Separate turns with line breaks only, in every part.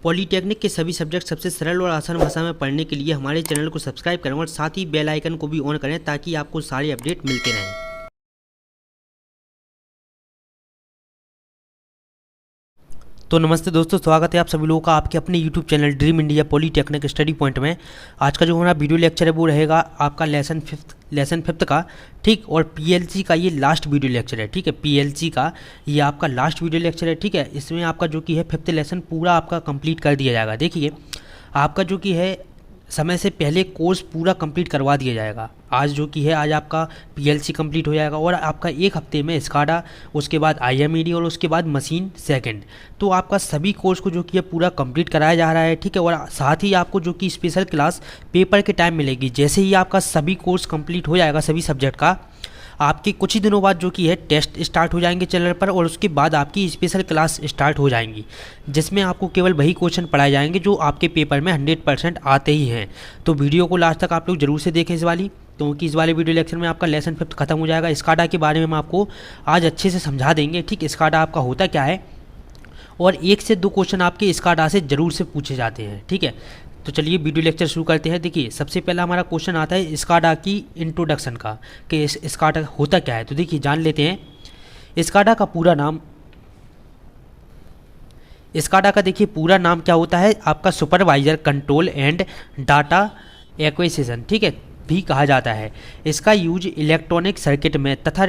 Polytechnic के सभी subject सबसे सरल और आसान भाषा में पढ़ने के लिए हमारे चैनल को सब्सक्राइब करें और साथ ही बेल आइकन को भी ऑन करें ताकि आपको सारे अपडेट मिलते रहें। तो नमस्ते दोस्तों, स्वागत है आप सभी लोगों का आपके अपने YouTube channel dream India polytechnic study point में। आज का जो हमारा वीडियो लेक्चर है वो रहेगा आपका लेसन फिफ्थ का, ठीक। और PLC का ये लास्ट वीडियो लेक्चर है, ठीक है। PLC का ये आपका लास्ट वीडियो लेक्चर है, ठीक है। इसमें आपका जो कि है फिफ्थ लेसन पूरा आपका कंप्लीट कर दिया जाएगा। देखिए, आपका जो कि है समय से पहले कोर्स पूरा कंप्लीट करवा दिया जाएगा। आज जो कि है आज आपका PLC कंप्लीट हो जाएगा और आपका एक हफ्ते में स्काडा, उसके बाद IMED और उसके बाद मशीन सेकंड। तो आपका सभी कोर्स को जो कि है पूरा कंप्लीट कराया जा रहा है, ठीक है। और साथ ही आपको जो कि स्पेशल क्लास पेपर के टाइम मिलेगी। जैसे ही आपका सभी कोर्स कंप्लीट हो जाएगा सभी सब्जेक्ट का, आपके कुछ ही दिनों बाद जो कि है टेस्ट स्टार्ट हो जाएंगे चैनल पर और उसके बाद आपकी स्पेशल क्लास स्टार्ट हो जाएंगी, जिसमें आपको केवल वही क्वेश्चन पढ़ाए जाएंगे जो आपके पेपर में 100% आते ही हैं। तो वीडियो को लास्ट तक आप लोग जरूर से देखें इस वाली, क्योंकि इस वाले वीडियो लेक्चर में आपका लेसन फिफ्थ खत्म हो जाएगा। स्काडा के बारे में हम आपको आज अच्छे से समझा देंगे, ठीक। स्काडा आपका होता क्या है और 1 से 2 क्वेश्चन आपके स्काडा से ज़रूर से पूछे जाते हैं, ठीक है। तो चलिए वीडियो लेक्चर शुरू करते हैं। देखिए, सबसे पहला हमारा क्वेश्चन आता है स्काडा की इंट्रोडक्शन का, कि स्काडा होता क्या है। तो देखिए जान लेते हैं स्काडा का पूरा नाम। स्काडा का देखिए पूरा नाम क्या होता है, आपका supervisor control and data acquisition, ठीक है, भी कहा जाता है। इसका यूज इलेक्ट्रॉनिक सर्किट में तथा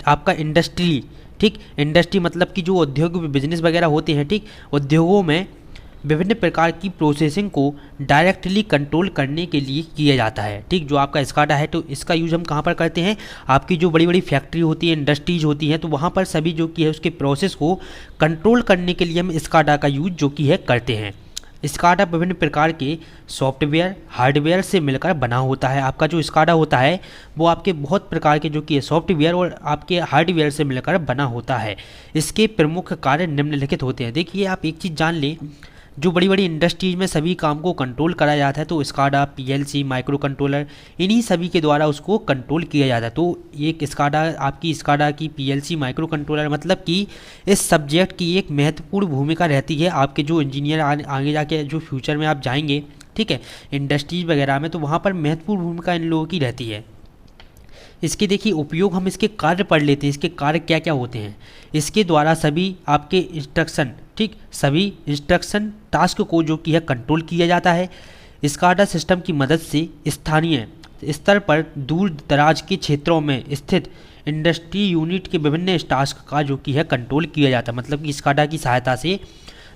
आपका इंडस्ट्री, ठीक। इंडस्ट्री मतलब कि जो उद्योग बिजनेस वगैरह होते हैं, ठीक, उद्योगों में विभिन्न प्रकार की प्रोसेसिंग को डायरेक्टली कंट्रोल करने के लिए किया जाता है, ठीक। जो आपका स्काडा है तो इसका यूज हम कहाँ पर करते हैं, आपकी जो बड़ी बड़ी फैक्ट्री होती है, इंडस्ट्रीज होती हैं, तो वहाँ पर सभी जो कि है उसके प्रोसेस को कंट्रोल करने के लिए हम स्काडा का यूज जो कि है करते हैं। स्काडा विभिन्न प्रकार के सॉफ्टवेयर हार्डवेयर से मिलकर बना होता है। आपका जो स्काडा होता है वो आपके बहुत प्रकार के जो कि सॉफ्टवेयर और आपके हार्डवेयर से मिलकर बना होता है। इसके प्रमुख कार्य निम्नलिखित होते हैं। देखिए, आप एक चीज़ जान लें, जो बड़ी बड़ी इंडस्ट्रीज में सभी काम को कंट्रोल करा जाता है तो स्काडा, PLC, माइक्रो कंट्रोलर, इन्हीं सभी के द्वारा उसको कंट्रोल किया जाता है। तो एक स्काडा, आपकी स्काडा की PLC, माइक्रो कंट्रोलर मतलब कि इस सब्जेक्ट की एक महत्वपूर्ण भूमिका रहती है। आपके जो इंजीनियर आगे जाके जो फ्यूचर में आप जाएंगे, ठीक है, इंडस्ट्रीज वगैरह में, तो वहाँ पर महत्वपूर्ण भूमिका इन लोगों की रहती है। इसके देखिए उपयोग, हम इसके कार्य पढ़ लेते हैं, इसके कार्य क्या क्या होते हैं। इसके द्वारा सभी आपके इंस्ट्रक्शन, ठीक, सभी इंस्ट्रक्शन टास्क को जो कि है कंट्रोल किया जाता है। स्काडा सिस्टम की मदद से स्थानीय स्तर पर दूर दराज के क्षेत्रों में स्थित इंडस्ट्री यूनिट के विभिन्न टास्क का जो कि है कंट्रोल किया जाता है। मतलब कि स्काडा की सहायता से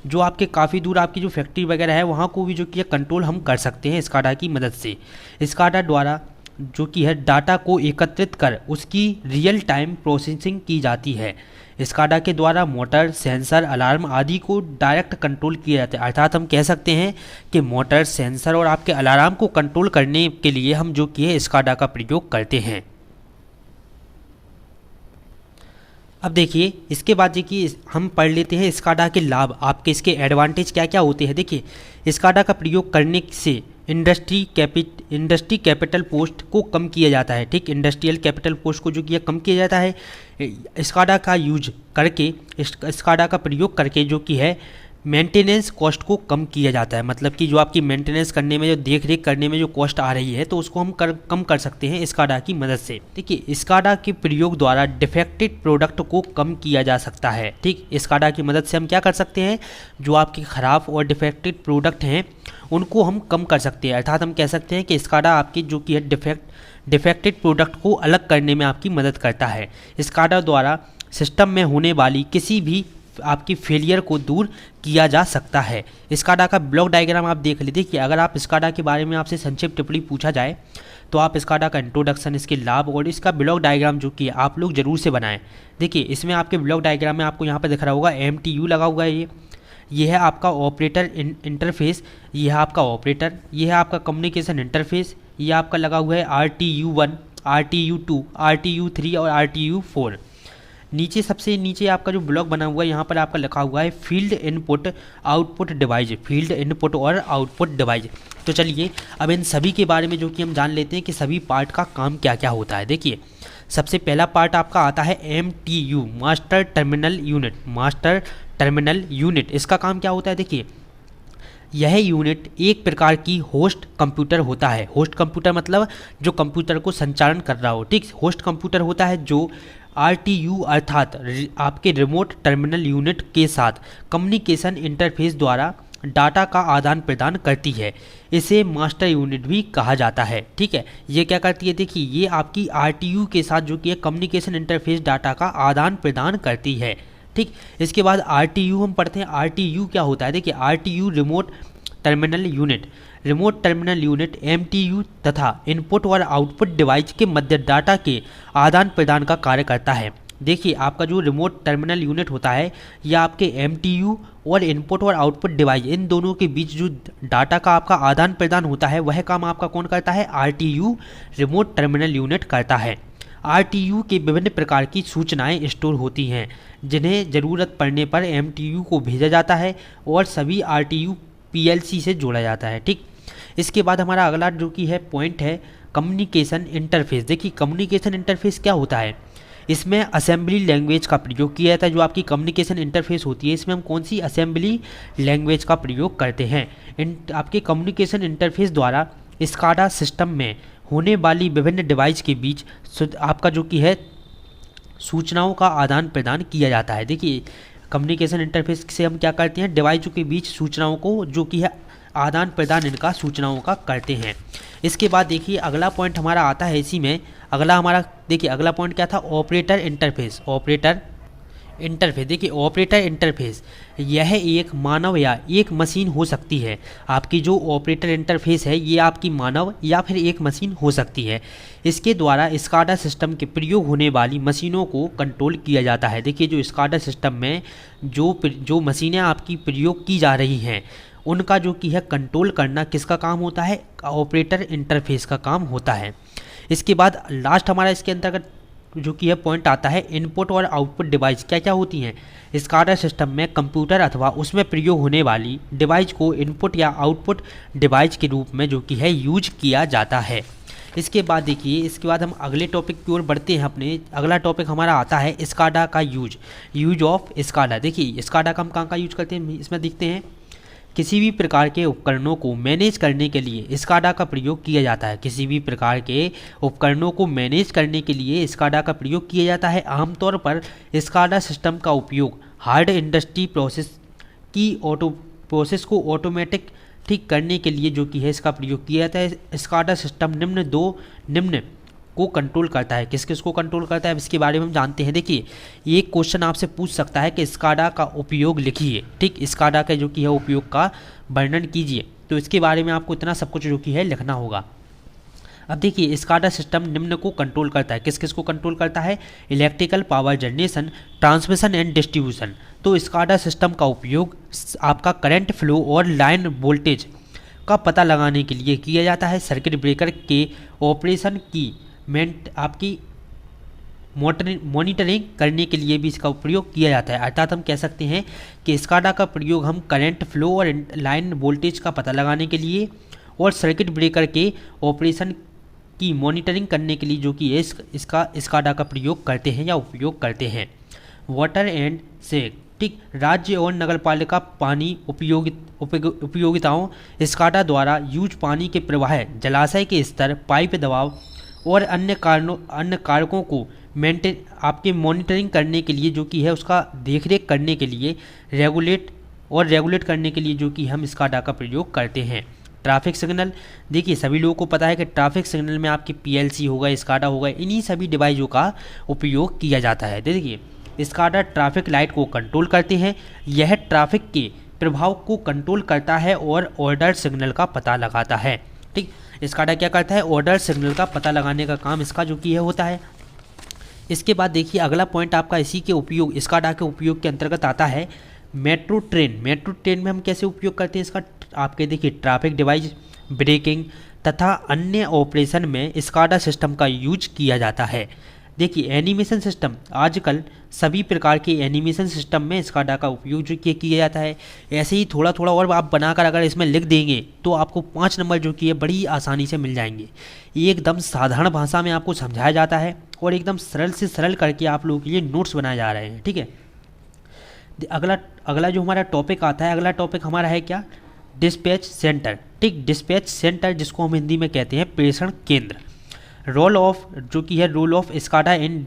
जो आपके काफ़ी दूर आपकी जो फैक्ट्री वगैरह है वहाँ को भी जो कि है कंट्रोल हम कर सकते हैं स्काडा की मदद से। स्काडा द्वारा जो कि है डाटा को एकत्रित कर उसकी रियल टाइम प्रोसेसिंग की जाती है। स्काडा के द्वारा मोटर, सेंसर, अलार्म आदि को डायरेक्ट कंट्रोल किया जाता है। अर्थात हम कह सकते हैं कि मोटर, सेंसर और आपके अलार्म को कंट्रोल करने के लिए हम जो कि है स्काडा का प्रयोग करते हैं। अब देखिए, इसके बाद देखिए हम पढ़ लेते हैं स्काडा के लाभ, आपके इसके एडवांटेज क्या क्या होते हैं। देखिए, स्काडा का प्रयोग करने से इंडस्ट्री कैपिटल पोस्ट को कम किया जाता है, ठीक। इंडस्ट्रियल कैपिटल पोस्ट को जो कि कम किया जाता है स्काडा का यूज करके, स्काडा का प्रयोग करके जो कि है मेंटेनेंस कॉस्ट को कम किया जाता है। मतलब कि जो आपकी मेंटेनेंस करने में, जो देख रेख करने में जो कॉस्ट आ रही है तो उसको हम कम कर सकते हैं स्काडा की मदद से। देखिए, स्काडा के प्रयोग द्वारा डिफेक्टेड प्रोडक्ट को कम किया जा सकता है, ठीक। स्काडा की मदद से हम क्या कर सकते हैं, जो आपके ख़राब और डिफेक्टेड प्रोडक्ट हैं उनको हम कम कर सकते हैं। अर्थात हम कह सकते हैं कि स्काडा आपकी जो कि है डिफेक्टेड प्रोडक्ट को अलग करने में आपकी मदद करता है। स्काडा द्वारा सिस्टम में होने वाली किसी भी आपकी फेलियर को दूर किया जा सकता है। स्काडा का ब्लॉक डायग्राम आप देख लीजिए। देखिए, अगर आप स्काडा के बारे में आपसे संक्षिप्त टिप्पणी पूछा जाए तो आप स्काडा का इंट्रोडक्शन, इसके लाभ और इसका ब्लॉक डायग्राम जो कि आप लोग जरूर से बनाएं। देखिए, इसमें आपके ब्लॉक डायग्राम में आपको यहाँ पर दिख रहा होगा MTU लगा हुआ है। ये है आपका ऑपरेटर इंटरफेस, ये है आपका ऑपरेटर, ये है आपका कम्युनिकेशन इंटरफेस, ये आपका लगा हुआ है RTU1, RTU2, RTU3 और RTU4। नीचे सबसे नीचे आपका जो ब्लॉक बना हुआ है यहाँ पर आपका लिखा हुआ है field input output device, field input और आउटपुट डिवाइस। तो चलिए अब इन सभी के बारे में जो कि हम जान लेते हैं कि सभी पार्ट का काम क्या क्या होता है। देखिए, सबसे पहला पार्ट आपका आता है MTU, master terminal unit. Master terminal unit, इसका काम क्या होता है। देखिए, यह यूनिट एक प्रकार की होस्ट कंप्यूटर होता है। होस्ट कंप्यूटर मतलब जो कंप्यूटर को संचालन कर रहा हो, ठीक। होस्ट कंप्यूटर होता है जो RTU अर्थात आपके रिमोट टर्मिनल यूनिट के साथ कम्युनिकेशन इंटरफेस द्वारा डाटा का आदान प्रदान करती है। इसे मास्टर यूनिट भी कहा जाता है, ठीक है। ये क्या करती है, देखिए ये आपकी RTU के साथ जो कि है कम्युनिकेशन इंटरफेस डाटा का आदान प्रदान करती है, ठीक। इसके बाद RTU हम पढ़ते हैं। RTU क्या होता है, देखिए RTU remote terminal unit, remote terminal unit MTU तथा इनपुट और आउटपुट डिवाइस के मध्य डाटा के आदान प्रदान का कार्य करता है। देखिए आपका जो रिमोट टर्मिनल यूनिट होता है या आपके MTU और इनपुट और आउटपुट डिवाइस, इन दोनों के बीच जो डाटा का आपका आदान प्रदान होता है वह काम आपका कौन करता है, RTU रिमोट टर्मिनल यूनिट करता है। RTU के विभिन्न प्रकार की सूचनाएं स्टोर होती हैं जिन्हें ज़रूरत पड़ने पर MTU को भेजा जाता है और सभी RTU PLC से जोड़ा जाता है, ठीक। इसके बाद हमारा अगला जो कि है पॉइंट है कम्युनिकेशन इंटरफेस। देखिए कम्युनिकेशन इंटरफेस क्या होता है, इसमें असेंबली लैंग्वेज का प्रयोग किया जाता है। जो आपकी कम्युनिकेशन इंटरफेस होती है इसमें हम कौन सी असेंबली लैंग्वेज का प्रयोग करते हैं। आपके कम्युनिकेशन इंटरफेस द्वारा SCADA सिस्टम में होने वाली विभिन्न डिवाइस के बीच आपका जो कि है सूचनाओं का आदान प्रदान किया जाता है। देखिए कम्युनिकेशन इंटरफेस से हम क्या करते हैं, डिवाइसों के बीच सूचनाओं को जो कि है आदान प्रदान इनका सूचनाओं का करते हैं। इसके बाद देखिए अगला पॉइंट हमारा आता है इसी में, अगला हमारा देखिए अगला पॉइंट क्या था, ऑपरेटर इंटरफेस। ऑपरेटर इंटरफेस, देखिए ऑपरेटर इंटरफेस यह एक मानव या एक मशीन हो सकती है। आपकी जो ऑपरेटर इंटरफेस है ये आपकी मानव या फिर एक मशीन हो सकती है। इसके द्वारा SCADA सिस्टम के प्रयोग होने वाली मशीनों को कंट्रोल किया जाता है। देखिए जो SCADA सिस्टम में जो मशीनें आपकी प्रयोग की जा रही हैं उनका जो कि है कंट्रोल करना किसका काम होता है, ऑपरेटर इंटरफेस का काम होता है। इसके बाद लास्ट हमारा इसके अंतर्गत जो कि है पॉइंट आता है इनपुट और आउटपुट डिवाइस क्या क्या होती हैं। SCADA सिस्टम में कंप्यूटर अथवा उसमें प्रयोग होने वाली डिवाइस को इनपुट या आउटपुट डिवाइस के रूप में जो कि है यूज किया जाता है। इसके बाद देखिए इसके बाद हम अगले टॉपिक की ओर बढ़ते हैं। अपने अगला टॉपिक हमारा आता है SCADA का यूज ऑफ SCADA। देखिए SCADA का हम कहाँ यूज करते हैं, इसमें देखते हैं किसी भी प्रकार के उपकरणों को मैनेज करने के लिए SCADA का प्रयोग किया जाता है। किसी भी प्रकार के उपकरणों को मैनेज करने के लिए SCADA का प्रयोग किया जाता है। आमतौर पर SCADA सिस्टम का उपयोग हार्ड इंडस्ट्री प्रोसेस को ऑटोमेटिक ठीक करने के लिए जो कि है इसका प्रयोग किया जाता है। SCADA सिस्टम निम्न को कंट्रोल करता है। किस किस को कंट्रोल करता है इसके बारे में हम जानते हैं। देखिए ये क्वेश्चन आपसे पूछ सकता है कि SCADA का उपयोग लिखिए, ठीक। SCADA का जो कि है उपयोग का वर्णन कीजिए, तो इसके बारे में आपको इतना सब कुछ जो कि है लिखना होगा। अब देखिए SCADA सिस्टम निम्न को कंट्रोल करता है। किस किस को कंट्रोल करता है, electrical power generation, transmission and distribution. तो SCADA सिस्टम का उपयोग आपका करंट फ्लो और लाइन वोल्टेज का पता लगाने के लिए किया जाता है। सर्किट ब्रेकर के ऑपरेशन की आपकी मॉनिटरिंग करने के लिए भी इसका प्रयोग किया जाता है। अर्थात हम कह सकते हैं कि SCADA का प्रयोग हम करंट फ्लो और लाइन वोल्टेज का पता लगाने के लिए और सर्किट ब्रेकर के ऑपरेशन की मॉनिटरिंग करने के लिए जो कि इसका SCADA का प्रयोग करते हैं या उपयोग करते हैं। वाटर एंड सेक, ठीक। राज्य और नगरपालिका पानी उपयोगिताओं SCADA द्वारा यूज पानी के प्रवाह, जलाशय के स्तर, पाइप दबाव और अन्य कारकों को आपके मॉनिटरिंग करने के लिए जो कि है उसका देखरेख करने के लिए रेगुलेट करने के लिए जो कि हम SCADA का प्रयोग करते हैं। ट्रैफिक सिग्नल, देखिए सभी लोगों को पता है कि ट्रैफिक सिग्नल में आपकी PLC होगा, SCADA होगा, इन्हीं सभी डिवाइसों का उपयोग किया जाता है। देखिए SCADA ट्रैफिक लाइट को कंट्रोल करते हैं। यह ट्रैफिक के प्रभाव को कंट्रोल करता है और ऑर्डर सिग्नल का पता लगाता है, ठीक। SCADA क्या करता है, ऑर्डर सिग्नल का पता लगाने का काम इसका जो कि है होता है। इसके बाद देखिए अगला पॉइंट आपका इसी के उपयोग SCADA के उपयोग के अंतर्गत आता है मेट्रो ट्रेन। मेट्रो ट्रेन में हम कैसे उपयोग करते हैं इसका, आपके देखिए ट्रैफिक डिवाइस, ब्रेकिंग तथा अन्य ऑपरेशन में SCADA सिस्टम का यूज किया जाता है। देखिए एनिमेशन सिस्टम, आजकल सभी प्रकार के एनिमेशन सिस्टम में SCADA का उपयोग जो किया जाता है। ऐसे ही थोड़ा थोड़ा और आप बनाकर अगर इसमें लिख देंगे तो आपको 5 नंबर जो कि है बड़ी आसानी से मिल जाएंगे। एकदम साधारण भाषा में आपको समझाया जाता है और एकदम सरल से सरल करके आप लोगों के लिए नोट्स बनाए जा रहे हैं, ठीक है। अगला जो हमारा टॉपिक आता है, अगला टॉपिक हमारा है क्या, डिस्पैच सेंटर, ठीक, डिस्पैच सेंटर जिसको हम हिंदी में कहते हैं प्रेषण केंद्र। रोल ऑफ जो कि है role of SCADA in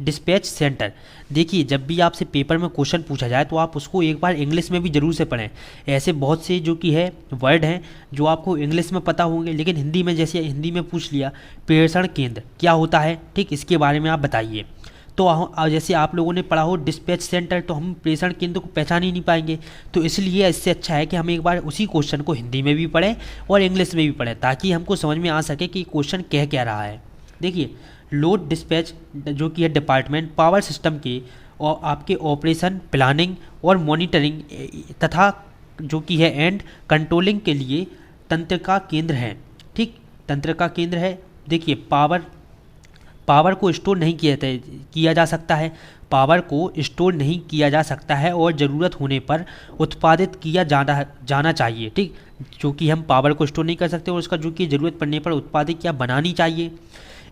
dispatch centre. देखिए जब भी आपसे पेपर में क्वेश्चन पूछा जाए तो आप उसको एक बार इंग्लिश में भी ज़रूर से पढ़ें। ऐसे बहुत से जो कि है वर्ड हैं जो आपको इंग्लिश में पता होंगे, लेकिन हिंदी में जैसे हिंदी में पूछ लिया प्रेषण केंद्र क्या होता है, ठीक, इसके बारे में आप बताइए। तो जैसे आप लोगों ने पढ़ा हो डिस्पैच सेंटर, तो हम प्रेषण केंद्र को पहचान ही नहीं पाएंगे। तो इसलिए इससे अच्छा है कि हम एक बार उसी क्वेश्चन को हिंदी में भी पढ़ें और इंग्लिश में भी पढ़ें, ताकि हमको समझ में आ सके कि क्वेश्चन कह क्या रहा है। देखिए लोड डिस्पैच जो कि है डिपार्टमेंट पावर सिस्टम के और आपके ऑपरेशन प्लानिंग और मॉनिटरिंग तथा जो कि है एंड कंट्रोलिंग के लिए तंत्र का केंद्र है, ठीक, तंत्र का केंद्र है। देखिए पावर को स्टोर नहीं किया जा सकता है, पावर को स्टोर नहीं किया जा सकता है और ज़रूरत होने पर उत्पादित किया जाना चाहिए, ठीक, जो कि हम पावर को स्टोर नहीं कर सकते और उसका जो कि ज़रूरत पड़ने पर उत्पादित क्या बनानी चाहिए।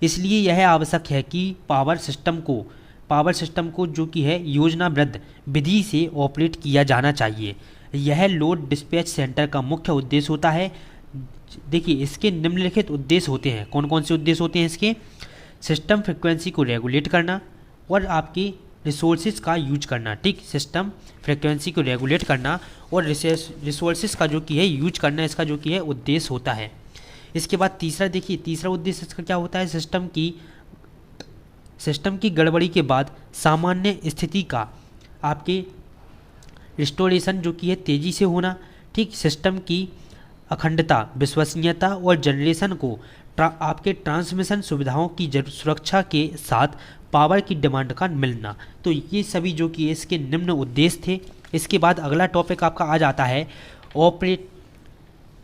इसलिए यह आवश्यक है कि पावर सिस्टम को जो कि है योजनाबद्ध विधि से ऑपरेट किया जाना चाहिए। यह लोड डिस्पैच सेंटर का मुख्य उद्देश्य होता है। देखिए इसके निम्नलिखित उद्देश्य होते हैं। कौन कौन से उद्देश्य होते हैं इसके? सिस्टम फ्रिक्वेंसी को रेगुलेट करना और आपकी रिसोर्सेज का यूज करना, ठीक, सिस्टम फ्रिक्वेंसी को रेगुलेट करना और रिसोर्सेज का जो कि है यूज करना, इसका जो कि है उद्देश्य होता है। इसके बाद तीसरा देखिए, तीसरा उद्देश्य इसका क्या होता है? सिस्टम की गड़बड़ी के बाद सामान्य स्थिति का आपके रिस्टोरेशन जो कि है तेज़ी से होना, ठीक, सिस्टम की अखंडता, विश्वसनीयता और जनरेशन को आपके ट्रांसमिशन सुविधाओं की सुरक्षा के साथ पावर की डिमांड का मिलना। तो ये सभी जो कि इसके निम्न उद्देश्य थे। इसके बाद अगला टॉपिक आपका आ जाता है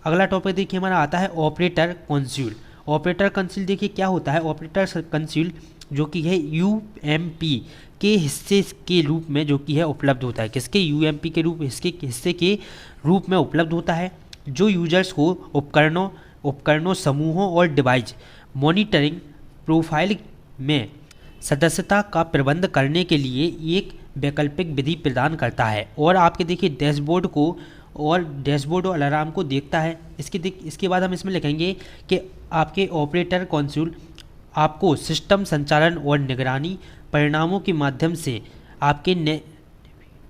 अगला टॉपिक देखिए हमारा आता है ऑपरेटर कंसोल। ऑपरेटर कंसोल देखिए क्या होता है? ऑपरेटर कंसोल जो कि है यूएमपी के हिस्से के रूप में जो कि है उपलब्ध होता है। किसके? यूएमपी के हिस्से के रूप में उपलब्ध होता है, जो यूजर्स को उपकरणों समूहों और डिवाइस मॉनिटरिंग प्रोफाइल में सदस्यता का प्रबंध करने के लिए एक वैकल्पिक विधि प्रदान करता है और आपके देखिए डैशबोर्ड और अलार्म को देखता है। इसके बाद हम इसमें लिखेंगे कि आपके ऑपरेटर कंसोल आपको सिस्टम संचालन और निगरानी परिणामों के माध्यम से आपके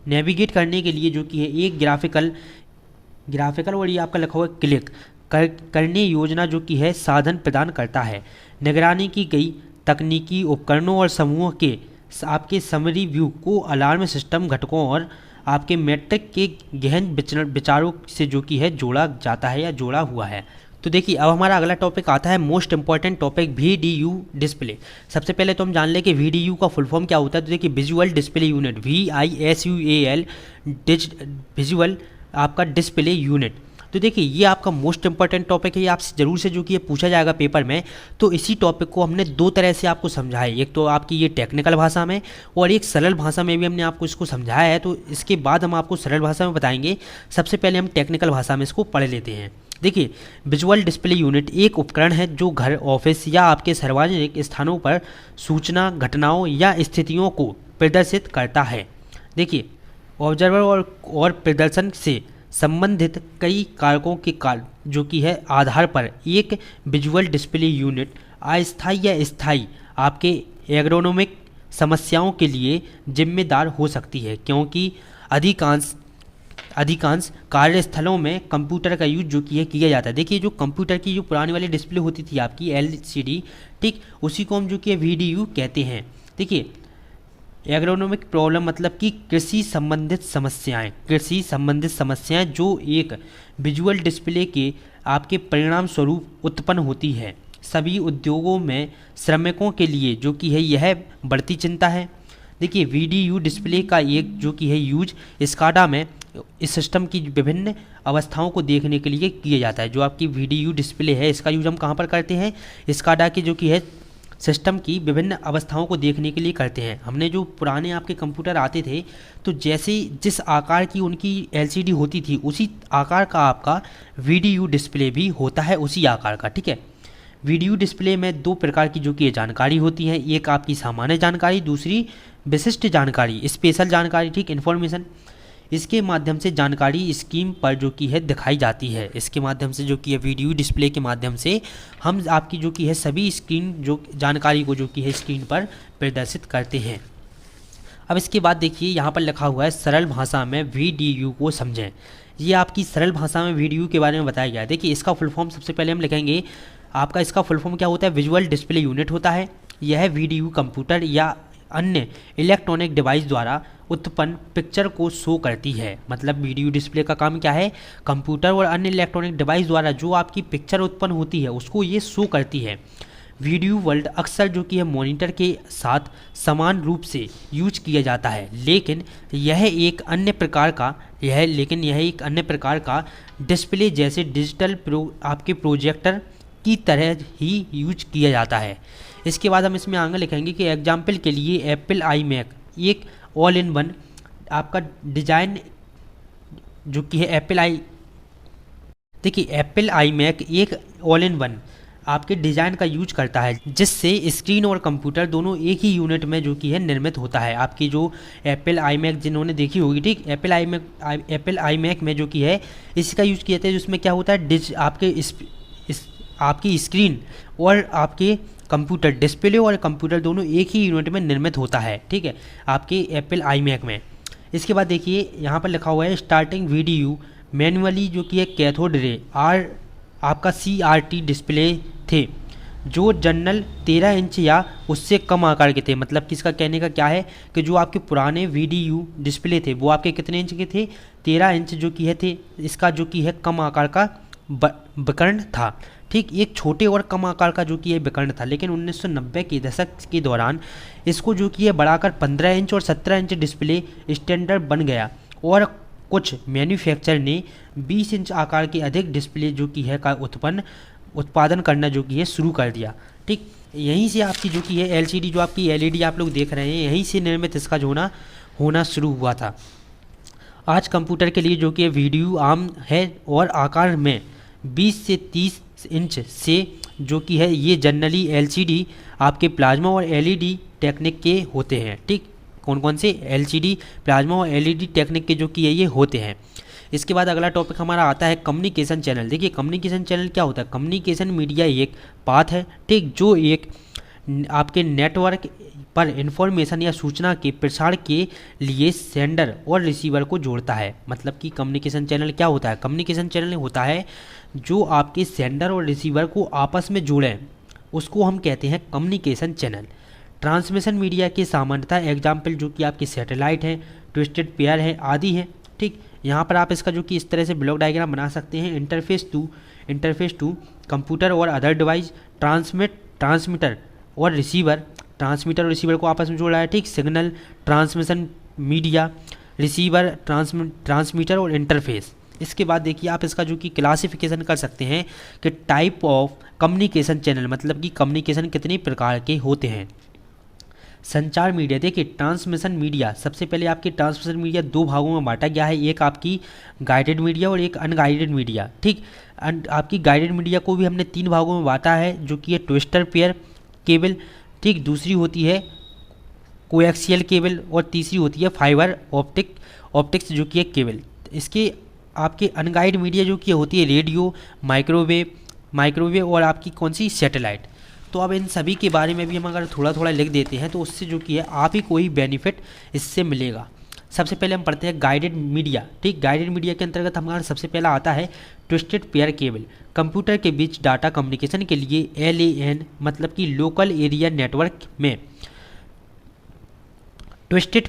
नेविगेट करने के लिए जो कि है एक ग्राफिकल और ये आपका लिखा हुआ क्लिक करने योजना जो कि है साधन प्रदान करता है। निगरानी की गई तकनीकी उपकरणों और समूहों के आपके समरी व्यू को अलार्म सिस्टम घटकों और आपके मैट्रिक के गहन विचारों से जो कि है जोड़ा जाता है या जोड़ा हुआ है। तो देखिए अब हमारा अगला टॉपिक आता है most important topic VDU display. सबसे पहले तो हम जान लें कि VDU का फुल फॉर्म क्या होता है। तो देखिए visual display unit, VISUAL, visual आपका डिस्प्ले यूनिट। तो देखिए ये आपका मोस्ट इंपॉर्टेंट टॉपिक है, ये आपसे ज़रूर से जो कि ये पूछा जाएगा पेपर में। तो इसी टॉपिक को हमने दो तरह से आपको समझाया, एक तो आपकी ये टेक्निकल भाषा में और एक सरल भाषा में भी हमने आपको इसको समझाया है। तो इसके बाद हम आपको सरल भाषा में बताएंगे। सबसे पहले हम टेक्निकल भाषा में इसको पढ़ लेते हैं। देखिए विजुअल डिस्प्ले यूनिट एक उपकरण है जो घर, ऑफिस या आपके सार्वजनिक स्थानों पर सूचना, घटनाओं या स्थितियों को प्रदर्शित करता है। देखिए ऑब्जर्वर और प्रदर्शन से संबंधित कई कारकों के जो कि है आधार पर एक विजुअल डिस्प्ले यूनिट अस्थायी या स्थायी आपके एर्गोनोमिक समस्याओं के लिए जिम्मेदार हो सकती है, क्योंकि अधिकांश कार्यस्थलों में कंप्यूटर का यूज जो कि है किया जाता है। देखिए जो कंप्यूटर की जो पुरानी वाली डिस्प्ले होती थी आपकी LCD, ठीक, उसी को हम जो कि VDU कहते हैं। देखिए एग्रोनॉमिक प्रॉब्लम मतलब कि कृषि संबंधित समस्याएं जो एक विजुअल डिस्प्ले के आपके परिणाम स्वरूप उत्पन्न होती है। सभी उद्योगों में श्रमिकों के लिए जो कि है यह बढ़ती चिंता है। देखिए VDU डिस्प्ले का एक जो कि है यूज स्काडा में इस सिस्टम की विभिन्न अवस्थाओं को देखने के लिए किया जाता है। जो आपकी VDU डिस्प्ले है इसका यूज हम कहाँ पर करते हैं? स्काडा की जो कि है सिस्टम की विभिन्न अवस्थाओं को देखने के लिए करते हैं। हमने जो पुराने आपके कंप्यूटर आते थे तो जैसे जिस आकार की उनकी LCD होती थी उसी आकार का आपका VDU डिस्प्ले भी होता है, उसी आकार का, ठीक है। VDU डिस्प्ले में दो प्रकार की जो कि जानकारी होती है, एक आपकी सामान्य जानकारी, दूसरी विशिष्ट जानकारी, स्पेशल जानकारी, ठीक, इन्फॉर्मेशन। इसके माध्यम से जानकारी स्क्रीन पर जो कि है दिखाई जाती है। इसके माध्यम से जो कि है वीडियो डिस्प्ले के माध्यम से हम आपकी जो कि है सभी स्क्रीन जो जानकारी को जो कि है स्क्रीन पर प्रदर्शित करते हैं। अब इसके बाद देखिए यहाँ पर लिखा हुआ है सरल भाषा में VDU को समझें। ये आपकी सरल भाषा में VDU के बारे में बताया गया है। देखिए इसका फुल फॉर्म सबसे पहले हम लिखेंगे, आपका इसका फुल फॉर्म क्या होता है, विजुअल डिस्प्ले यूनिट होता है। यह VDU कंप्यूटर या अन्य इलेक्ट्रॉनिक डिवाइस द्वारा उत्पन्न पिक्चर को शो करती है। मतलब वीडियो डिस्प्ले का काम क्या है, कंप्यूटर और अन्य इलेक्ट्रॉनिक डिवाइस द्वारा जो आपकी पिक्चर उत्पन्न होती है उसको ये शो करती है। वीडियो वर्ल्ड अक्सर जो कि है मॉनिटर के साथ समान रूप से यूज किया जाता है, लेकिन यह एक अन्य प्रकार का डिस्प्ले जैसे डिजिटल आपके प्रोजेक्टर की तरह ही यूज किया जाता है। इसके बाद हम इसमें आगे लिखेंगे कि एग्जाम्पल के लिए एप्पल iMac एक ऑल इन वन आपका डिजाइन जो कि है एप्पल iMac एक ऑल इन वन आपके डिज़ाइन का यूज करता है, जिससे स्क्रीन और कंप्यूटर दोनों एक ही यूनिट में जो कि है निर्मित होता है। आपकी जो एप्पल iMac जिन्होंने देखी होगी, ठीक, एप्पल iMac में जो कि है इसका यूज किया जाता है, जिसमें क्या होता है आपकी स्क्रीन और आपके कंप्यूटर डिस्प्ले और कंप्यूटर दोनों एक ही यूनिट में निर्मित होता है, ठीक है, आपके एप्पल iMac में। इसके बाद देखिए यहाँ पर लिखा हुआ है स्टार्टिंग VDU मैनुअली जो कि है कैथोड रे आपका CRT डिस्प्ले थे जो जनरल 13 इंच या उससे कम आकार के थे। मतलब कि इसका कहने का क्या है कि जो आपके पुराने VDU डिस्प्ले थे वो आपके कितने इंच के थे, 13 इंच जो कि है थे। इसका जो कि है कम आकार का विकर्ण था, ठीक, एक छोटे और कम आकार का जो कि है विकर्ण था। लेकिन 1990 के दशक के दौरान इसको जो कि है बढ़ाकर 15 इंच और 17 इंच डिस्प्ले स्टैंडर्ड बन गया और कुछ मैन्युफैक्चरर ने 20 इंच आकार के अधिक डिस्प्ले जो कि है का उत्पादन करना जो कि है शुरू कर दिया, ठीक। यहीं से आपकी जो कि है LCD जो आपकी LED आप लोग देख रहे हैं, यहीं से निर्मित इसका जो होना शुरू हुआ था। आज कंप्यूटर के लिए जो कि VDU आम है और आकार में 20 से 30 इंच से जो कि है ये जनरली LCD आपके प्लाज्मा और LED टेक्निक के होते हैं, ठीक। कौन कौन से, LCD, प्लाज्मा और LED टेक्निक के जो कि ये होते हैं। इसके बाद अगला टॉपिक हमारा आता है कम्युनिकेशन चैनल। देखिए कम्युनिकेशन चैनल क्या होता है, कम्युनिकेशन मीडिया एक पाथ है, ठीक, जो एक आपके नेटवर्क पर इंफॉर्मेशन या सूचना के प्रसार के लिए सेंडर और रिसीवर को जोड़ता है। मतलब कि कम्युनिकेशन चैनल क्या होता है, कम्युनिकेशन चैनल होता है जो आपके सेंडर और रिसीवर को आपस में जोड़ें, उसको हम कहते हैं कम्युनिकेशन चैनल। ट्रांसमिशन मीडिया के सामान्यतः एग्जाम्पल जो कि आपके सैटेलाइट हैं, ट्विस्टेड पेयर हैं आदि हैं, ठीक। यहाँ पर आप इसका जो कि इस तरह से ब्लॉक डायग्राम बना सकते हैं। इंटरफेस टू कंप्यूटर और अदर डिवाइस, ट्रांसमीटर और रिसीवर को आपस में जोड़ा है, ठीक। Signal transmission media, receiver, transmitter और इंटरफेस। इसके बाद देखिए आप इसका जो कि क्लासिफिकेशन कर सकते हैं कि टाइप ऑफ कम्युनिकेशन चैनल, मतलब कि कम्युनिकेशन कितने प्रकार के होते हैं। संचार मीडिया, देखिए ट्रांसमिशन मीडिया, सबसे पहले आपकी ट्रांसमिशन मीडिया दो भागों में बांटा गया है, एक आपकी गाइडेड मीडिया और एक अनगाइडेड मीडिया, ठीक। आपकी गाइडेड मीडिया को भी हमने 3 भागों में बांटा है, जो कि है ट्विस्टर पेयर केबल, ठीक, दूसरी होती है कोएक्सियल केबल और तीसरी होती है फाइबर ऑप्टिक्स जो कि है केबल। इसके आपके अनगाइड मीडिया जो कि होती है रेडियो, माइक्रोवेव और आपकी कौन सी, सैटेलाइट। तो अब इन सभी के बारे में भी हम अगर थोड़ा थोड़ा लिख देते हैं तो उससे जो कि है आप ही कोई बेनिफिट इससे मिलेगा। सबसे पहले हम पढ़ते हैं गाइडेड मीडिया, ठीक। गाइडेड मीडिया के अंतर्गत हमारा सबसे पहला आता है ट्विस्टेड पेयर केबल। कंप्यूटर के बीच डाटा कम्युनिकेशन के लिए LAN मतलब कि लोकल एरिया नेटवर्क में ट्विस्टेड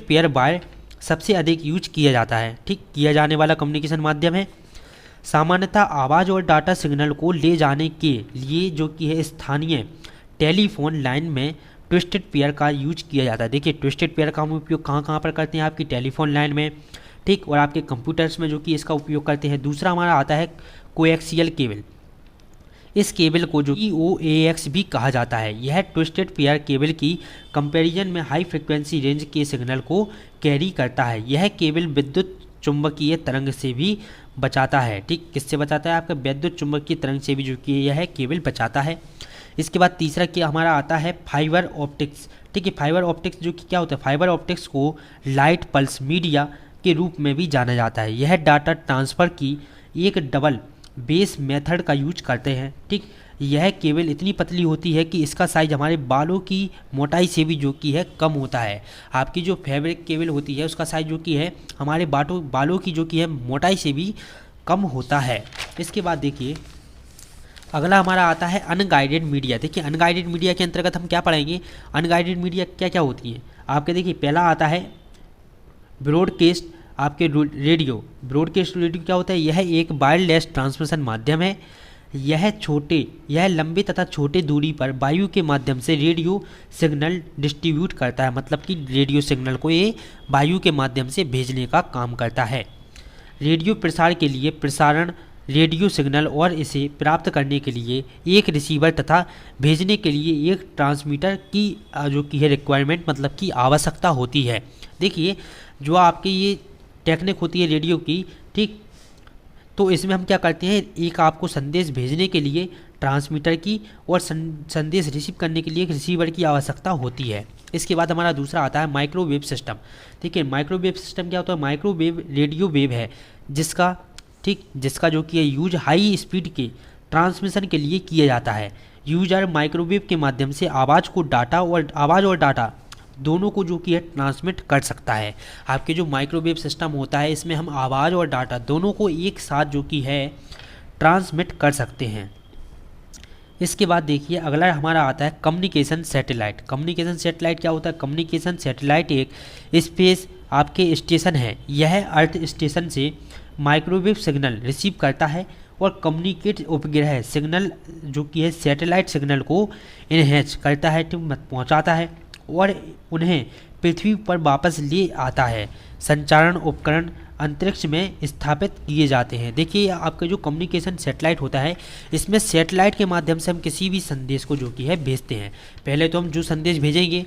पेयर वायर सबसे अधिक यूज किया जाता है, ठीक, किया जाने वाला कम्युनिकेशन माध्यम है। सामान्यतः आवाज़ और डाटा सिग्नल को ले जाने के लिए जो कि है स्थानीय टेलीफोन लाइन में ट्विस्टेड पेयर का यूज किया जाता है। देखिए ट्विस्टेड पेयर का हम उपयोग कहाँ कहाँ पर करते हैं, आपकी टेलीफोन लाइन में, ठीक, और आपके कंप्यूटर्स में जो कि इसका उपयोग करते हैं। दूसरा हमारा आता है कोएक्सियल केबल। इस केबल को जो OAX भी कहा जाता है, यह ट्विस्टेड पेयर केबल की कंपैरिजन में हाई फ्रिक्वेंसी रेंज के सिग्नल को कैरी करता है। यह केबल विद्युत चुंबकीय तरंग से भी बचाता है, ठीक, किससे बचाता है, आपका विद्युत चुंबकीय तरंग से भी जो कि यह केबल बचाता है। इसके बाद तीसरा क्या हमारा आता है फाइबर ऑप्टिक्स। ठीक है, फाइबर ऑप्टिक्स जो कि क्या होता है, फाइबर ऑप्टिक्स को लाइट पल्स मीडिया के रूप में भी जाना जाता है। यह डाटा ट्रांसफ़र की एक डबल बेस मेथड का यूज करते हैं। ठीक, यह केबल इतनी पतली होती है कि इसका साइज हमारे बालों की मोटाई से भी जो कि है कम होता है। आपकी जो फैब्रिक केबल होती है उसका साइज जो कि है हमारे बालों की जो कि है मोटाई से भी कम होता है। इसके बाद देखिए अगला हमारा आता है अनगाइडेड मीडिया। देखिए अनगाइडेड मीडिया के अंतर्गत हम क्या पढ़ेंगे, अनगाइडेड मीडिया क्या क्या होती है आपके। देखिए पहला आता है ब्रॉडकास्ट आपके रेडियो। ब्रॉडकास्ट रेडियो क्या होता है, यह एक वायरलेस ट्रांसमिशन माध्यम है। यह लंबे तथा छोटे दूरी पर वायु के माध्यम से रेडियो सिग्नल डिस्ट्रीब्यूट करता है, मतलब कि रेडियो सिग्नल को ये वायु के माध्यम से भेजने का काम करता है। रेडियो प्रसार के लिए प्रसारण रेडियो सिग्नल और इसे प्राप्त करने के लिए एक रिसीवर तथा भेजने के लिए एक ट्रांसमीटर की जो कि है रिक्वायरमेंट, मतलब कि आवश्यकता होती है। देखिए जो आपकी ये टेक्निक होती है रेडियो की, ठीक, तो इसमें हम क्या करते हैं, एक आपको संदेश भेजने के लिए ट्रांसमीटर की और संदेश रिसीव करने के लिए एक रिसीवर की आवश्यकता होती है। इसके बाद हमारा दूसरा आता है माइक्रोवेव सिस्टम। ठीक है, माइक्रोवेव सिस्टम क्या होता है, माइक्रोवेव रेडियो वेव है जिसका जो कि यूज हाई स्पीड के ट्रांसमिशन के लिए किया जाता है। यूजर माइक्रोवेव के माध्यम से आवाज़ और डाटा दोनों को जो कि है ट्रांसमिट कर सकता है। आपके जो माइक्रोवेव सिस्टम होता है इसमें हम आवाज़ और डाटा दोनों को एक साथ जो कि है ट्रांसमिट कर सकते हैं। इसके बाद देखिए अगला हमारा आता है कम्युनिकेशन सैटेलाइट। कम्युनिकेशन सैटेलाइट क्या होता है, कम्युनिकेशन सैटेलाइट एक स्पेस आपके स्टेशन है। यह अर्थ स्टेशन से माइक्रोवेव सिग्नल रिसीव करता है और कम्युनिकेट उपग्रह सिग्नल जो कि है सैटेलाइट सिग्नल को इनहेंस करता है, पहुंचाता है और उन्हें पृथ्वी पर वापस ले आता है। संचारण उपकरण अंतरिक्ष में स्थापित किए जाते हैं। देखिए आपका जो कम्युनिकेशन सैटेलाइट होता है इसमें सैटेलाइट के माध्यम से हम किसी भी संदेश को जो कि है भेजते हैं। पहले तो हम जो संदेश भेजेंगे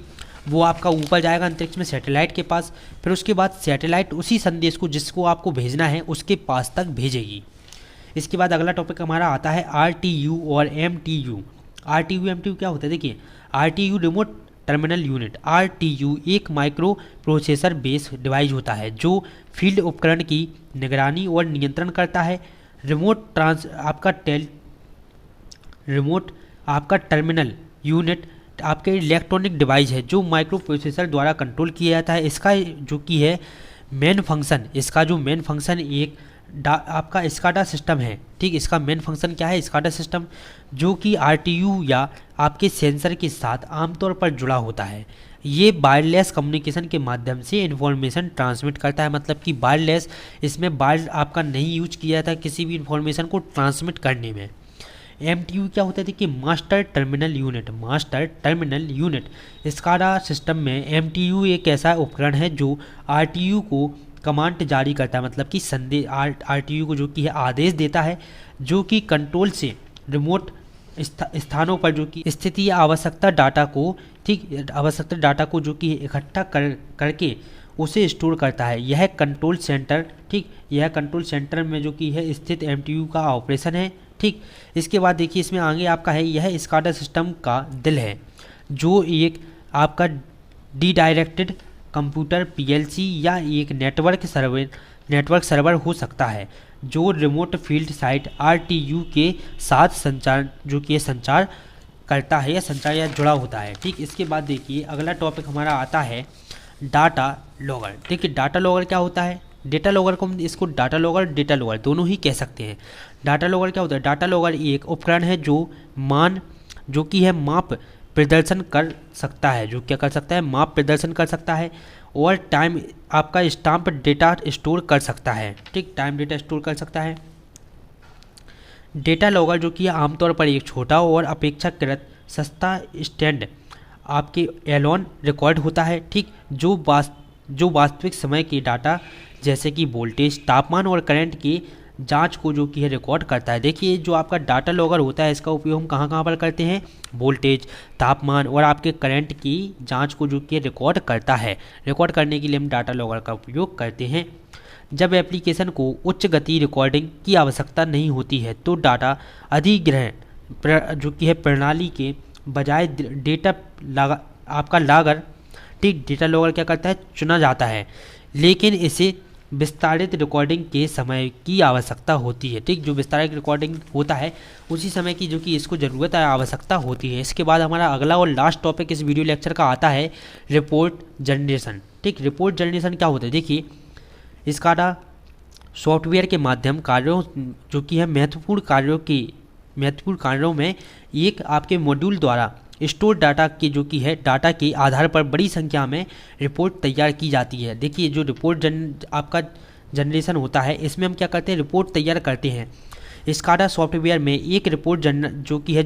वो आपका ऊपर जाएगा अंतरिक्ष में सैटेलाइट के पास, फिर उसके बाद सैटेलाइट उसी संदेश को जिसको आपको भेजना है उसके पास तक भेजेगी। इसके बाद अगला टॉपिक हमारा आता है RTU और MTU। RTU MTU क्या होता है, देखिए RTU remote terminal unit. RTU एक माइक्रो प्रोसेसर बेस डिवाइस होता है जो फील्ड उपकरण की निगरानी और नियंत्रण करता है। रिमोट आपका टर्मिनल यूनिट आपके इलेक्ट्रॉनिक डिवाइस है जो माइक्रो प्रोसेसर द्वारा कंट्रोल किया जाता है। इसका जो कि है मेन फंक्शन एक आपका स्काडा सिस्टम है। ठीक, इसका मेन फंक्शन क्या है, स्काडा सिस्टम, जो कि RTU या आपके सेंसर के साथ आमतौर पर जुड़ा होता है। ये वायरलेस कम्युनिकेशन के माध्यम से इन्फॉर्मेशन ट्रांसमिट करता है, मतलब कि वायरलेस, इसमें वायर आपका नहीं यूज किया जाता किसी भी इन्फॉर्मेशन को ट्रांसमिट करने में। MTU क्या होता है कि master terminal unit. SCADA system में MTU एक ऐसा उपकरण है जो RTU को कमांड जारी करता है, मतलब कि संदेश RTU को जो कि है आदेश देता है, जो कि कंट्रोल से रिमोट स्थानों पर जो कि स्थिति या आवश्यकता डाटा को जो कि इकट्ठा करके उसे स्टोर करता है। यह कंट्रोल सेंटर में जो कि है स्थित MTU का ऑपरेशन है। ठीक, इसके बाद देखिए इसमें आगे आपका है, यह स्काडा सिस्टम का दिल है, जो एक आपका डायरेक्टेड कंप्यूटर PLC या एक नेटवर्क सर्वर हो सकता है जो रिमोट फील्ड साइट RTU के साथ संचार करता है या जुड़ा होता है। ठीक, इसके बाद देखिए अगला टॉपिक हमारा आता है डाटा लॉगर। देखिए डाटा लॉगर क्या होता है, डेटा लॉगर को हम इसको डाटा लॉगर डेटा लॉगर दोनों ही कह सकते हैं। डाटा लॉगर क्या होता है, डाटा लॉगर एक उपकरण है जो कि है माप प्रदर्शन कर सकता है, और टाइम आपका स्टाम्प डेटा स्टोर कर सकता है। ठीक, टाइम डेटा स्टोर कर सकता है। डेटा लॉगर जो कि आमतौर पर एक छोटा और अपेक्षाकृत सस्ता स्टैंड आपके एलोन रिकॉर्ड होता है। ठीक, जो वास्तविक समय के डाटा जैसे कि वोल्टेज, तापमान और करंट की जांच को जो कि है रिकॉर्ड करता है। देखिए जो आपका डाटा लॉगर होता है इसका उपयोग हम कहाँ पर करते हैं, वोल्टेज, तापमान और आपके करंट की जांच को जो कि रिकॉर्ड करता है। रिकॉर्ड करने के लिए हम डाटा लॉगर का उपयोग करते हैं। जब एप्लीकेशन को उच्च गति रिकॉर्डिंग की आवश्यकता नहीं होती है तो डाटा अधिग्रहण जो कि है प्रणाली के बजाय डेटा आपका लॉगर, ठीक, डेटा लॉगर क्या करता है, चुना जाता है, लेकिन इसे विस्तारित रिकॉर्डिंग के समय की आवश्यकता होती है। ठीक, जो विस्तारित रिकॉर्डिंग होता है उसी समय की जो कि इसको ज़रूरत है, आवश्यकता होती है। इसके बाद हमारा अगला और लास्ट टॉपिक इस वीडियो लेक्चर का आता है रिपोर्ट जनरेशन। ठीक, रिपोर्ट जनरेशन क्या होता है, देखिए इसका सॉफ्टवेयर के माध्यम कार्यों जो कि है महत्वपूर्ण कार्यों में एक आपके मॉड्यूल द्वारा स्टोर डाटा के जो कि है डाटा के आधार पर बड़ी संख्या में रिपोर्ट तैयार की जाती है। देखिए जो रिपोर्ट आपका जनरेशन होता है, इसमें हम क्या करते हैं, रिपोर्ट तैयार करते हैं। स्काडा सॉफ्टवेयर में एक रिपोर्ट जो कि है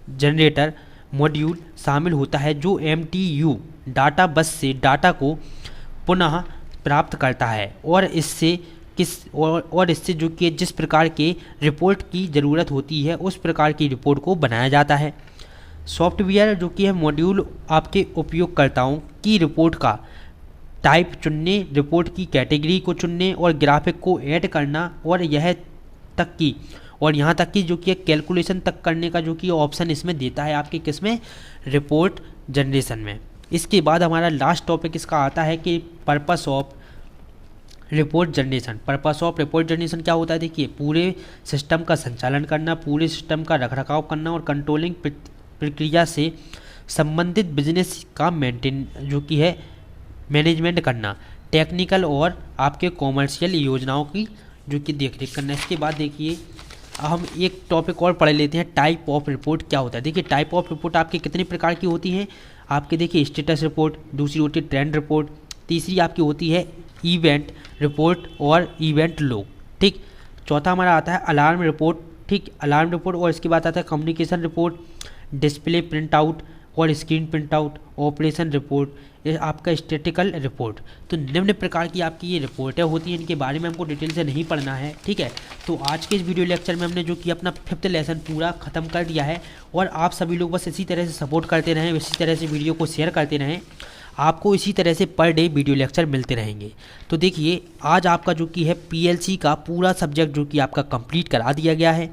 जनरेटर मॉड्यूल शामिल होता है, जो MTU डाटा बस से डाटा को पुनः प्राप्त करता है और इससे जो कि जिस प्रकार के रिपोर्ट की ज़रूरत होती है उस प्रकार की रिपोर्ट को बनाया जाता है। सॉफ्टवेयर जो कि है मॉड्यूल आपके उपयोगकर्ताओं की रिपोर्ट का टाइप चुनने, रिपोर्ट की कैटेगरी को चुनने और ग्राफिक को ऐड करना और यहाँ तक कि जो कि कैलकुलेशन तक करने का जो कि ऑप्शन इसमें देता है आपके किसमें, रिपोर्ट जनरेशन में। इसके बाद हमारा लास्ट टॉपिक इसका आता है कि purpose of report generation. Purpose of report generation क्या होता है, देखिए पूरे सिस्टम का संचालन करना, पूरे सिस्टम का रखरखाव करना और कंट्रोलिंग प्रक्रिया से संबंधित बिजनेस का जो कि है मैनेजमेंट करना, टेक्निकल और आपके कॉमर्शियल योजनाओं की जो कि देखरेख करना। इसके बाद देखिए हम एक टॉपिक और पढ़ लेते हैं, टाइप ऑफ रिपोर्ट क्या होता है। देखिए टाइप ऑफ रिपोर्ट आपके कितने प्रकार की होती हैं, आपके देखिए स्टेटस रिपोर्ट, दूसरी होती है ट्रेंड रिपोर्ट, तीसरी आपकी होती है इवेंट रिपोर्ट और इवेंट लॉग। ठीक, चौथा हमारा आता है अलार्म रिपोर्ट। ठीक, अलार्म रिपोर्ट और इसके बाद आता है communication report, display print out और screen print out, operation report, ये आपका स्टैटिकल रिपोर्ट। तो निम्न प्रकार की आपकी ये रिपोर्टें होती हैं, इनके बारे में हमको डिटेल से नहीं पढ़ना है। ठीक है, तो आज के इस वीडियो लेक्चर में हमने जो कि अपना 5th लेसन पूरा ख़त्म कर दिया है और आप सभी लोग बस इसी तरह से सपोर्ट करते रहें, इसी तरह से वीडियो को शेयर करते रहें, आपको इसी तरह से पर डे वीडियो लेक्चर मिलते रहेंगे। तो देखिए आज आपका जो कि है PLC का पूरा सब्जेक्ट जो कि आपका कंप्लीट करा दिया गया है।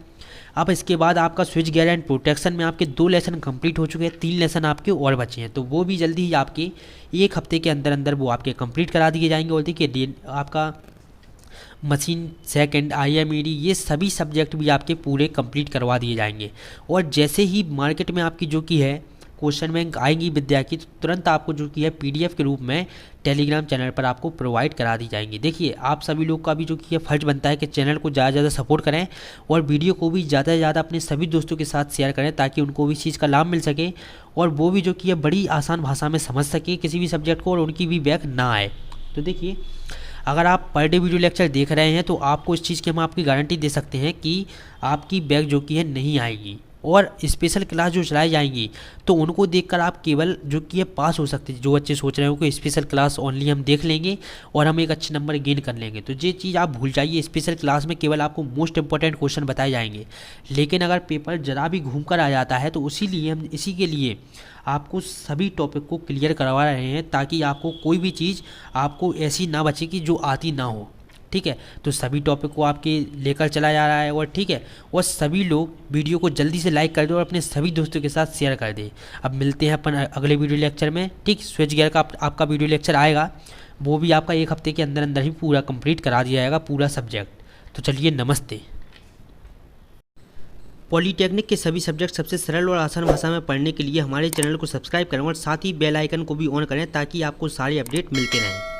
अब इसके बाद आपका स्विच गियर एंड प्रोटेक्शन में आपके 2 लेसन कंप्लीट हो चुके हैं, 3 लेसन आपके और बचे हैं, तो वो भी जल्दी ही आपके 1 हफ्ते के अंदर अंदर वो आपके कंप्लीट करा दिए जाएंगे। और देखिए आपका मशीन सेकंड, IMED, ये सभी सब्जेक्ट भी आपके पूरे कंप्लीट करवा दिए जाएंगे। और जैसे ही मार्केट में आपकी जो कि है क्वेश्चन बैंक आएंगी विद्या की, तो तुरंत आपको जो कि है PDF के रूप में टेलीग्राम चैनल पर आपको प्रोवाइड करा दी जाएंगी। देखिए आप सभी लोग का भी जो कि है फर्ज बनता है कि चैनल को ज़्यादा से ज़्यादा सपोर्ट करें और वीडियो को भी ज़्यादा से ज़्यादा अपने सभी दोस्तों के साथ शेयर करें, ताकि उनको भी इस चीज़ का लाभ मिल सके और वो भी जो कि है बड़ी आसान भाषा में समझ सके किसी भी सब्जेक्ट को और उनकी भी बैक ना आए। तो देखिए अगर आप पर डे वीडियो लेक्चर देख रहे हैं तो आपको इस चीज़ की हम आपकी गारंटी दे सकते हैं कि आपकी बैक जो कि है नहीं आएगी। और स्पेशल क्लास जो चलाई जाएंगी तो उनको देखकर आप केवल जो कि है पास हो सकते हैं। जो बच्चे सोच रहे हो कि स्पेशल क्लास ओनली हम देख लेंगे और हम एक अच्छे नंबर गेन कर लेंगे, तो ये चीज़ आप भूल जाइए। स्पेशल क्लास में केवल आपको मोस्ट इंपॉर्टेंट क्वेश्चन बताए जाएंगे, लेकिन अगर पेपर ज़रा भी घूम कर आ जाता है तो इसी के लिए आपको सभी टॉपिक को क्लियर करवा रहे हैं, ताकि आपको कोई भी चीज़ आपको ऐसी ना बचे कि जो आती ना हो। ठीक है, तो सभी टॉपिक को आपके लेकर चला जा रहा है। और ठीक है, और सभी लोग वीडियो को जल्दी से लाइक कर दो और अपने सभी दोस्तों के साथ शेयर कर दें। अब मिलते हैं अपन अगले वीडियो लेक्चर में। ठीक, स्विच गियर का आपका वीडियो लेक्चर आएगा, वो भी आपका 1 हफ्ते के अंदर अंदर ही पूरा कंप्लीट करा दिया जाएगा, पूरा सब्जेक्ट। तो चलिए नमस्ते। पॉलीटेक्निक के सभी सब्जेक्ट सबसे सरल और आसान भाषा में पढ़ने के लिए हमारे चैनल को सब्सक्राइब करें और साथ ही बेल आइकन को भी ऑन करें, ताकि आपको सारे अपडेट मिलते रहें।